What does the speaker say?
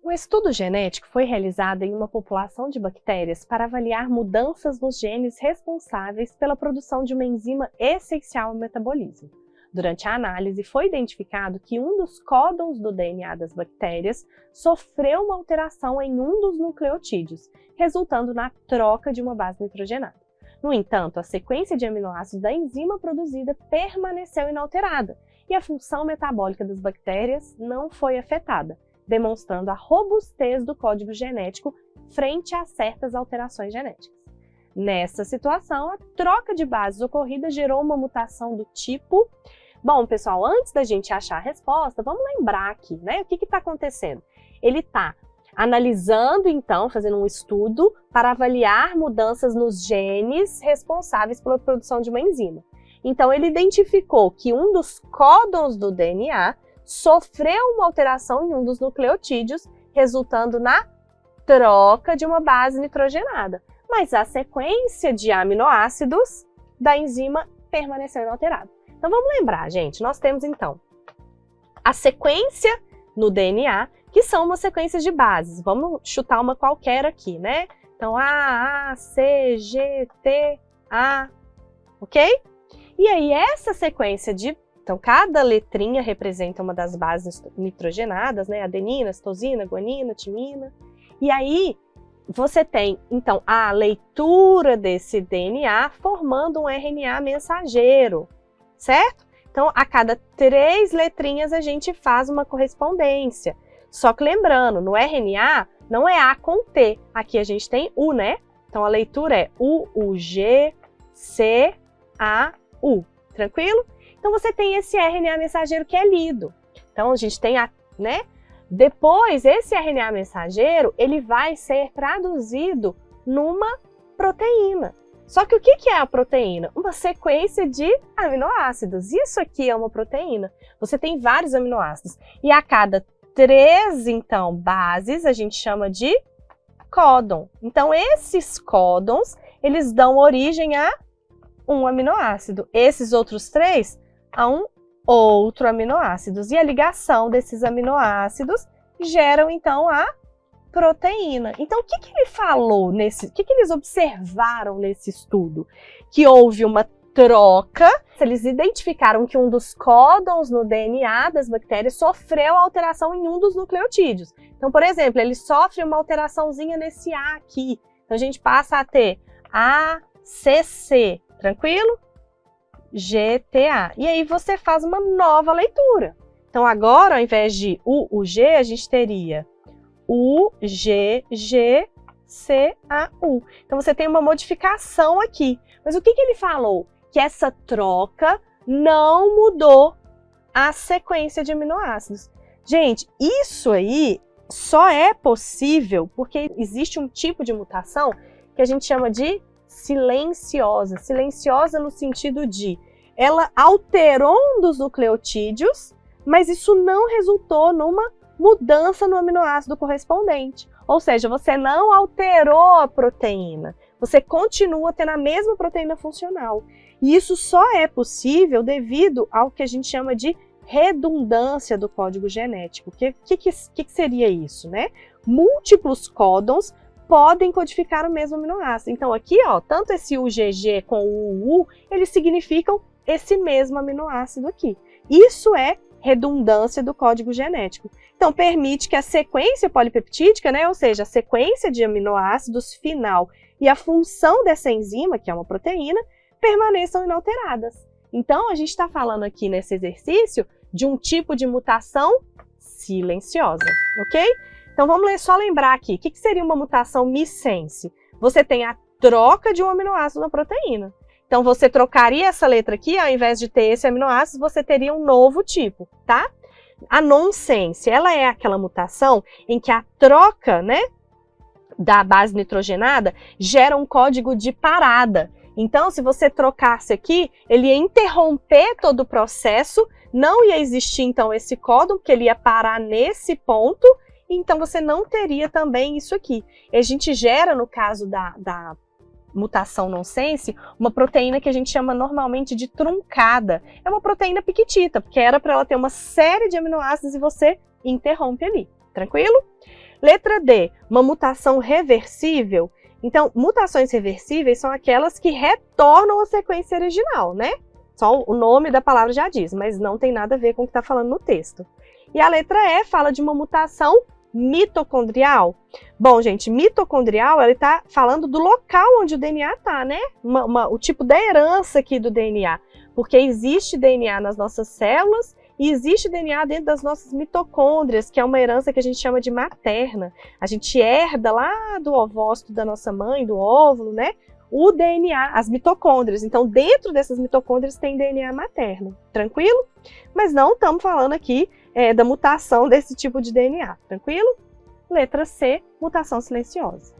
Um estudo genético foi realizado em uma população de bactérias para avaliar mudanças nos genes responsáveis pela produção de uma enzima essencial ao metabolismo. Durante a análise, foi identificado que um dos códons do DNA das bactérias sofreu uma alteração em um dos nucleotídeos, resultando na troca de uma base nitrogenada. No entanto, a sequência de aminoácidos da enzima produzida permaneceu inalterada e a função metabólica das bactérias não foi afetada, demonstrando a robustez do código genético frente a certas alterações genéticas. Nessa situação, a troca de bases ocorrida gerou uma mutação do tipo... Bom, pessoal, antes da gente achar a resposta, vamos lembrar aqui, né? O que está acontecendo? Ele está analisando, então, fazendo um estudo para avaliar mudanças nos genes responsáveis pela produção de uma enzima. Então, ele identificou que um dos códons do DNA sofreu uma alteração em um dos nucleotídeos, resultando na troca de uma base nitrogenada. Mas a sequência de aminoácidos da enzima permaneceu inalterada. Então vamos lembrar, gente, nós temos então a sequência no DNA, que são umas sequências de bases. Vamos chutar uma qualquer aqui, né? Então A, C, G, T, A, ok? E aí essa sequência de... Então cada letrinha representa uma das bases nitrogenadas, né? Adenina, citosina, guanina, timina. E aí você tem, então, a leitura desse DNA formando um RNA mensageiro, certo? Então, a cada 3 letrinhas a gente faz uma correspondência. Só que lembrando, no RNA não é A com T. Aqui a gente tem U, né? Então, a leitura é U, U, G, C, A, U. Tranquilo? Então, você tem esse RNA mensageiro que é lido. Então, a gente tem, né? Depois, esse RNA mensageiro, ele vai ser traduzido numa proteína. Só que o que é a proteína? Uma sequência de aminoácidos. Isso aqui é uma proteína. Você tem vários aminoácidos. E a cada 3, então, bases, a gente chama de códon. Então, esses códons, eles dão origem a um aminoácido. Esses outros 3, a um outro aminoácido. E a ligação desses aminoácidos geram, então, a proteína. Então, o que ele falou nesse... O que eles observaram nesse estudo? Que houve uma troca, eles identificaram que um dos códons no DNA das bactérias sofreu alteração em um dos nucleotídeos. Então, por exemplo, ele sofre uma alteraçãozinha nesse A aqui. Então, a gente passa a ter ACC, tranquilo? GTA. E aí você faz uma nova leitura. Então, agora, ao invés de UG, a gente teria UGGCAU. Então, você tem uma modificação aqui. Mas o que ele falou? Que essa troca não mudou a sequência de aminoácidos. Gente, isso aí só é possível porque existe um tipo de mutação que a gente chama de silenciosa. Silenciosa no sentido de ela alterou um dos nucleotídeos, mas isso não resultou numa mudança no aminoácido correspondente. Ou seja, você não alterou a proteína, você continua tendo a mesma proteína funcional. E isso só é possível devido ao que a gente chama de redundância do código genético. O que seria isso, né? Múltiplos códons podem codificar o mesmo aminoácido. Então aqui, ó, tanto esse UGG com o UU, eles significam esse mesmo aminoácido aqui. Isso é redundância do código genético. Então permite que a sequência polipeptídica, né, ou seja, a sequência de aminoácidos final e a função dessa enzima, que é uma proteína, permaneçam inalteradas. Então a gente está falando aqui nesse exercício de um tipo de mutação silenciosa, ok? Então vamos só lembrar aqui, o que seria uma mutação missense? Você tem a troca de um aminoácido na proteína. Então você trocaria essa letra aqui, ao invés de ter esse aminoácido, você teria um novo tipo, tá? A nonsense, ela é aquela mutação em que a troca, né, da base nitrogenada gera um código de parada. Então, se você trocasse aqui, ele ia interromper todo o processo, não ia existir, então, esse códon, porque ele ia parar nesse ponto, então você não teria também isso aqui. E a gente gera, no caso da mutação nonsense, uma proteína que a gente chama normalmente de truncada. É uma proteína piquitita, porque era para ela ter uma série de aminoácidos e você interrompe ali, tranquilo? Letra D, uma mutação reversível. Então, mutações reversíveis são aquelas que retornam à sequência original, né? Só o nome da palavra já diz, mas não tem nada a ver com o que está falando no texto. E a letra E fala de uma mutação mitocondrial. Bom, gente, mitocondrial, ele está falando do local onde o DNA está, né? O tipo da herança aqui do DNA. Porque existe DNA nas nossas células e existe DNA dentro das nossas mitocôndrias, que é uma herança que a gente chama de materna. A gente herda lá do ovócito da nossa mãe, do óvulo, né? O DNA, as mitocôndrias. Então, dentro dessas mitocôndrias tem DNA materno. Tranquilo? Mas não estamos falando aqui da mutação desse tipo de DNA. Tranquilo? Letra C, mutação silenciosa.